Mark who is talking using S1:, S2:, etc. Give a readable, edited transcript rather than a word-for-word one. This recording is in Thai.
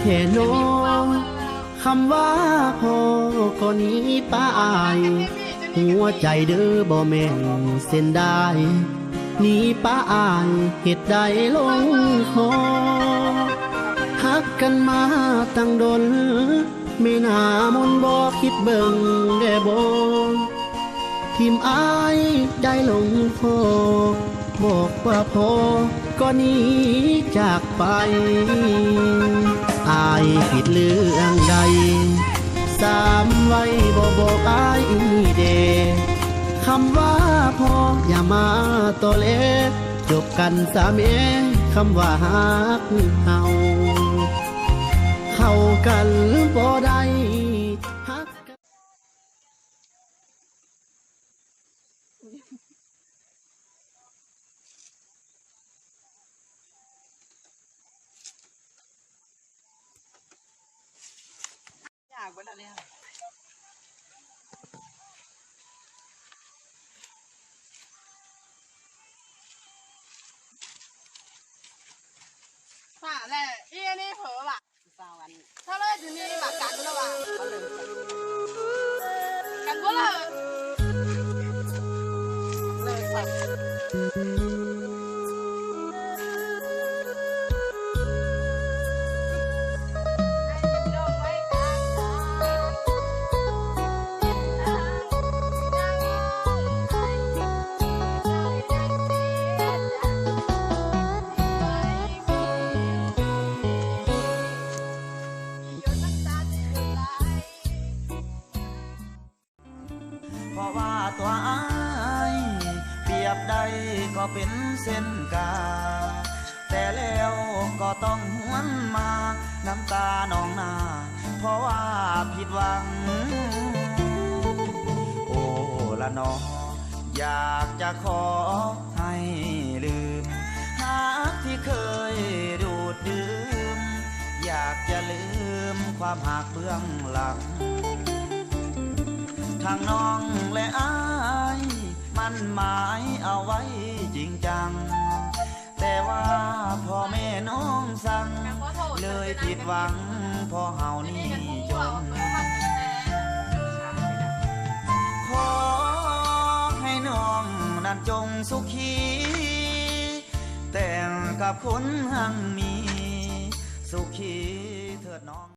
S1: ท่น้องคำว่าพ่อก็หนี้ป้ายหัวใจเด้อบ่แม่นเส้นได้หนีป้าอายเหตุใดลงคอฮักกันมาตั้งดนไม่น่ามนบ่คิดเบิ่งแด่บ่ทิมอายได้ลงคอบอกว่าพอก็หนีจากไปอายผิดเรื่องใดสามไว้บอกอายเดคำว่าพออย่ามาต่อเล็กจบกันสามคำว่าฮักเข้ากันบ่ได้ฮักกัน
S2: อยากเวลาเนี่ยฝ่าแหละอีนี่เผลอว่ะถ้าเลิกอยู่นี่แบบกันแล้วว่ะกันก็เลยสัตว์
S3: เพราะว่าตัวอ้ายเปรียบใดก็เป็นเส้นกาแต่แล้วก็ต้องหวนมาน้ำตานองนาเพราะว่าผิดหวังโอ้ละน้องอยากจะขอให้ลืมหากที่เคยดูดดื่มอยากจะลืมความหักเบื้องหลังทางน้องและอ้ายมันหมายเอาไว้จริงจังแต่ว่าพ่อแม่น้องสั่งเลยผิดหวังพอเฮานี่จนขอให้น้องนั้นจงสุขีแต่งกับคนหังมีสุขีเถิดน้อง